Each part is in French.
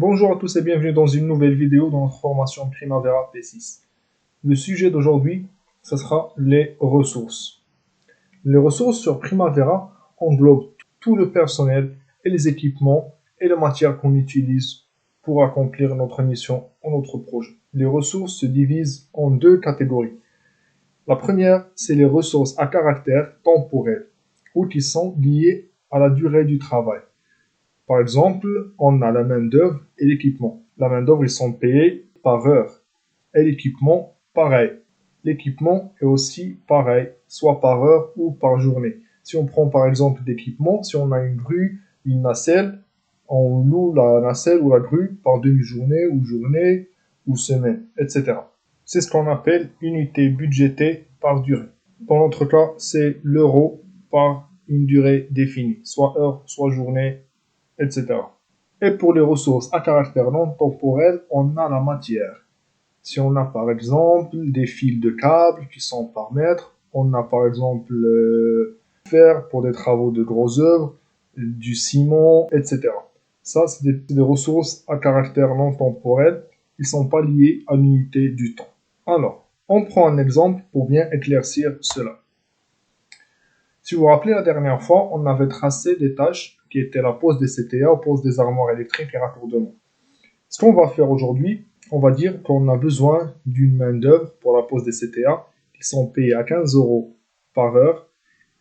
Bonjour à tous et bienvenue dans une nouvelle vidéo dans notre formation Primavera P6. Le sujet d'aujourd'hui, ce sera les ressources. Les ressources sur Primavera englobent tout le personnel et les équipements et les matières qu'on utilise pour accomplir notre mission ou notre projet. Les ressources se divisent en deux catégories. La première, c'est les ressources à caractère temporel, ou qui sont liées à la durée du travail. Par exemple, on a la main-d'œuvre et l'équipement. La main-d'œuvre, ils sont payés par heure. Et l'équipement, pareil. L'équipement est aussi pareil, soit par heure ou par journée. Si on prend par exemple l'équipement, si on a une grue, une nacelle, on loue la nacelle ou la grue par demi-journée ou journée ou semaine, etc. C'est ce qu'on appelle unité budgétée par durée. Dans notre cas, c'est l'euro par une durée définie, soit heure, soit journée, etc. Et pour les ressources à caractère non temporel, on a la matière. Si on a par exemple des fils de câbles qui sont par mètre, on a par exemple fer pour des travaux de grosses œuvres, du ciment, etc. Ça, c'est des ressources à caractère non temporel. Ils ne sont pas liés à l'unité du temps. Alors, on prend un exemple pour bien éclaircir cela. Si vous vous rappelez, la dernière fois, on avait tracé des tâches qui étaient la pose des CTA, pose des armoires électriques et raccordement. Ce qu'on va faire aujourd'hui, on va dire qu'on a besoin d'une main-d'œuvre pour la pose des CTA qui sont payés à 15 € par heure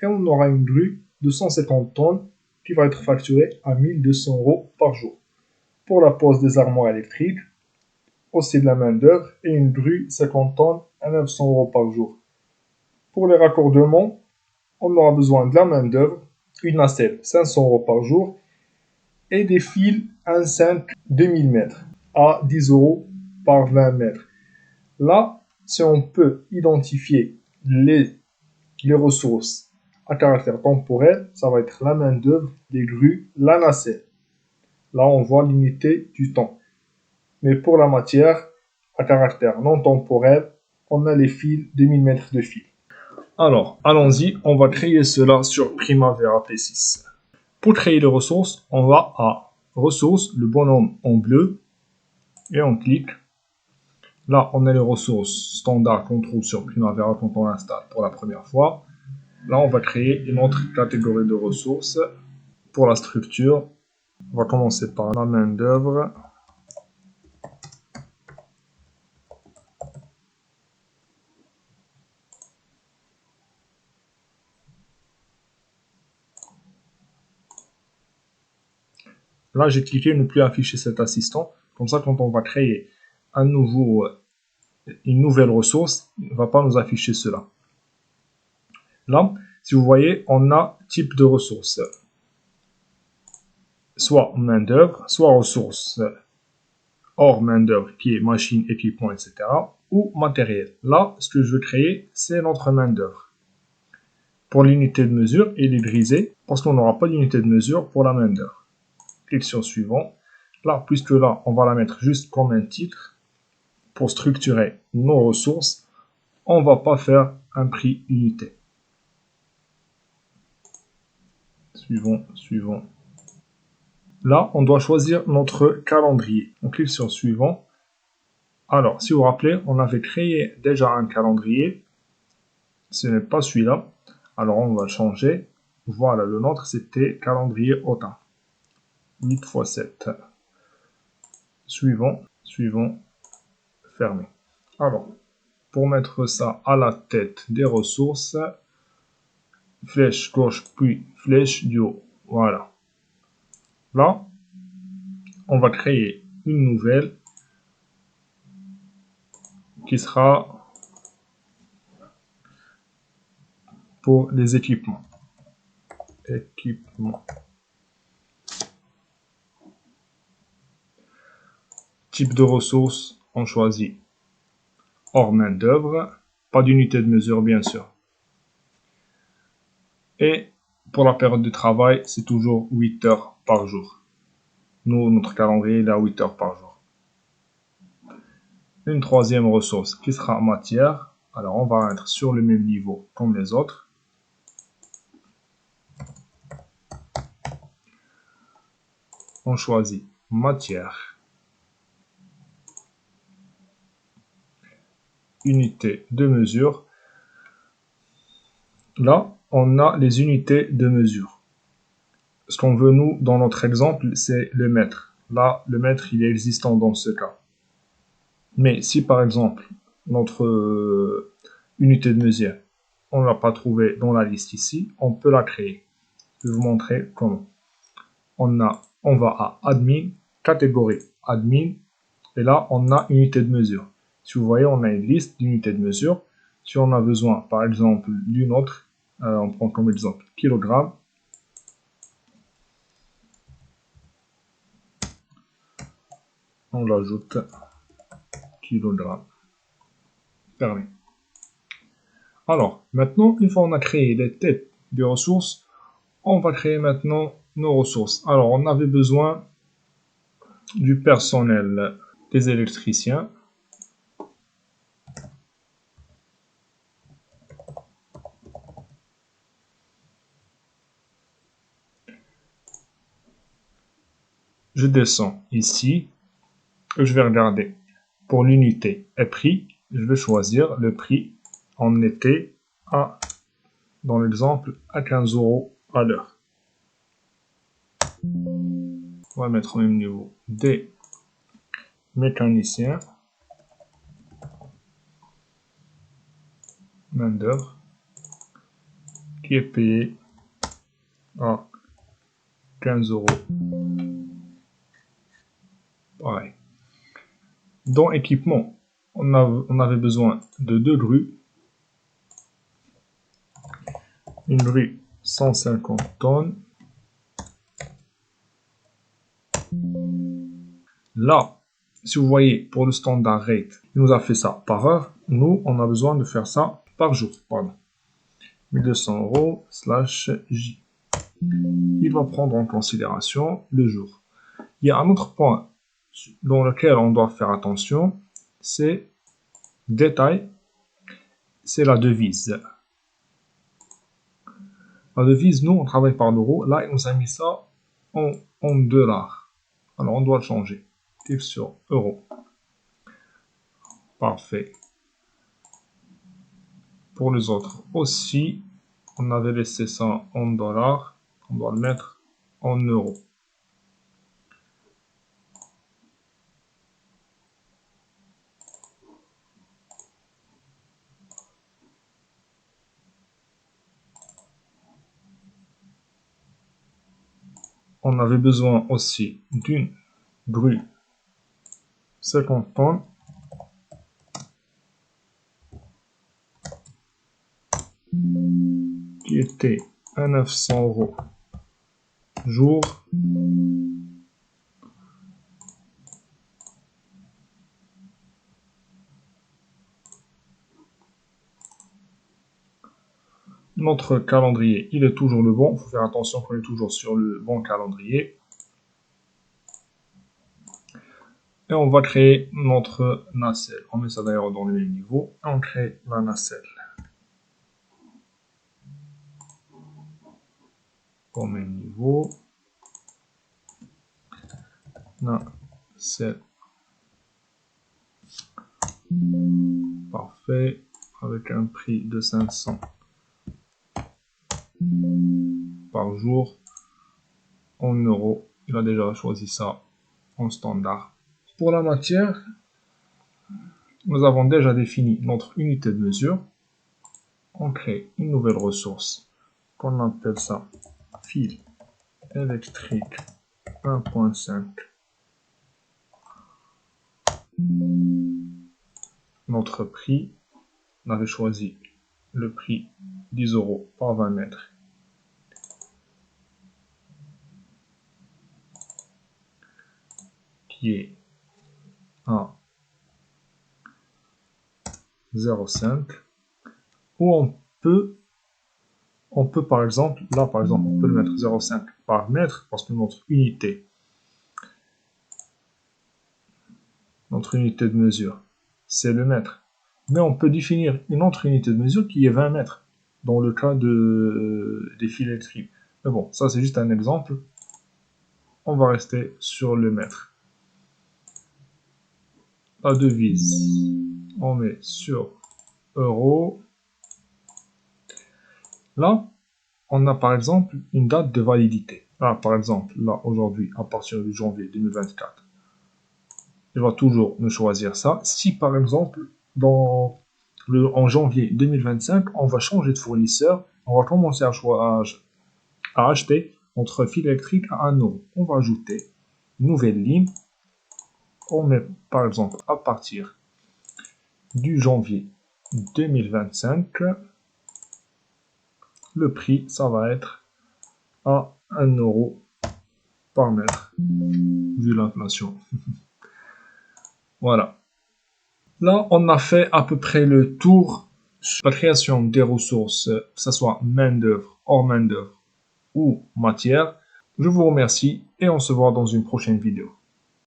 et on aura une grue de 150 tonnes qui va être facturée à 1200 € par jour. Pour la pose des armoires électriques, aussi de la main-d'œuvre et une grue 50 tonnes à 900 € par jour. Pour les raccordements, on aura besoin de la main-d'œuvre, une nacelle 500 € par jour et des fils 1,5 2000 mètres à 10 € par 20 mètres. Là, si on peut identifier les ressources à caractère temporel, ça va être la main-d'œuvre, les grues, la nacelle. Là, on voit l'unité du temps. Mais pour la matière à caractère non temporel, on a les fils 2000 mètres de fil. Alors, allons-y, on va créer cela sur Primavera P6. Pour créer les ressources, on va à ressources, le bonhomme en bleu, et on clique. Là, on a les ressources standards qu'on trouve sur Primavera quand on l'installe pour la première fois. Là, on va créer une autre catégorie de ressources pour la structure. On va commencer par la main-d'œuvre. Là, j'ai cliqué ne plus afficher cet assistant. Comme ça, quand on va créer une nouvelle ressource, il ne va pas nous afficher cela. Là, si vous voyez, on a type de ressources. Soit main-d'œuvre, soit ressources hors main-d'œuvre qui est machine, équipement, etc. ou matériel. Là, ce que je veux créer, c'est notre main-d'œuvre. Pour l'unité de mesure, il est grisé parce qu'on n'aura pas d'unité de mesure pour la main-d'œuvre. Clique sur suivant. Là, puisque là, on va la mettre juste comme un titre pour structurer nos ressources, on ne va pas faire un prix unité. Suivant, suivant. Là, on doit choisir notre calendrier. On clique sur suivant. Alors, si vous vous rappelez, on avait créé déjà un calendrier. Ce n'est pas celui-là. Alors, on va le changer. Voilà, le nôtre, c'était calendrier automne. 8 x 7. Suivant, suivant, fermé. Alors, pour mettre ça à la tête des ressources, flèche gauche, puis flèche du haut. Voilà. Là, on va créer une nouvelle qui sera pour les équipements. Équipement. Type de ressources, on choisit hors main d'œuvre, pas d'unité de mesure bien sûr. Et pour la période de travail, c'est toujours 8 heures par jour. Nous, notre calendrier est à 8 heures par jour. Une troisième ressource qui sera matière. Alors, on va être sur le même niveau comme les autres. On choisit matière. unité de mesure. Là, on a les unités de mesure. Ce qu'on veut, nous, dans notre exemple, c'est le mètre. Là, le mètre, il est existant dans ce cas. Mais si, par exemple, notre unité de mesure, on ne l'a pas trouvée dans la liste ici, on peut la créer. Je vais vous montrer comment. On va à admin, catégorie admin, et là, on a unité de mesure. Si vous voyez, on a une liste d'unités de mesure. Si on a besoin, par exemple, d'une autre, on prend comme exemple kilogramme. On l'ajoute kilogramme. Permis. Alors, maintenant, une fois on a créé les têtes des ressources, on va créer maintenant nos ressources. Alors, on avait besoin du personnel, des électriciens. Je descends ici, et je vais regarder pour l'unité et prix. Je vais choisir le prix. On était dans l'exemple, à 15 € à l'heure. On va mettre au même niveau des mécaniciens, main d'œuvre, qui est payé à 15 €. Pareil. Dans équipement, on avait besoin de 2 grues. Une grue 150 tonnes. Là, si vous voyez, pour le standard rate, il nous a fait ça par heure. Nous, on a besoin de faire ça par jour. Pardon. 1200 € / J. Il va prendre en considération le jour. Il y a un autre point dans lequel on doit faire attention, c'est détail, c'est la devise. La devise, nous, on travaille par l'euro. Là, il nous a mis ça en dollars. Alors, on doit le changer. Clique sur euro. Parfait. Pour les autres aussi, on avait laissé ça en dollars. On doit le mettre en euros. On avait besoin aussi d'une grue 50 tonnes. Qui était à 900 € jour. Notre calendrier, il est toujours le bon. Il faut faire attention qu'on est toujours sur le bon calendrier. Et on va créer notre nacelle. On met ça d'ailleurs dans le niveau. On crée la nacelle. Au même niveau. Nacelle. Parfait. Avec un prix de 500 par jour. En euros. Il a déjà choisi ça en standard. Pour la matière, nous avons déjà défini notre unité de mesure. On crée une nouvelle ressource qu'on appelle ça fil électrique 1.5. Notre prix, on avait choisi le prix 10 € par 20 mètres. Qui est à 0,5. Ou on peut par exemple, là par exemple, on peut le mettre 0,5 par mètre parce que notre unité de mesure, c'est le mètre. Mais on peut définir une autre unité de mesure qui est 20 mètres dans le cas des fils électriques. Mais bon, ça c'est juste un exemple. On va rester sur le mètre. La devise, On met sur euros. Là, on a par exemple une date de validité. Là, par exemple, là, aujourd'hui, à partir du janvier 2024, je vais toujours me choisir ça. Si par exemple, en janvier 2025, on va changer de fournisseur, on va commencer à acheter notre fil électrique à 1 euro. On va ajouter une nouvelle ligne. On met par exemple à partir du janvier 2025, le prix, ça va être à 1 euro par mètre, vu l'inflation. Voilà. Là, on a fait à peu près le tour sur la création des ressources, que ce soit main-d'œuvre, hors main-d'œuvre ou matière. Je vous remercie et on se voit dans une prochaine vidéo.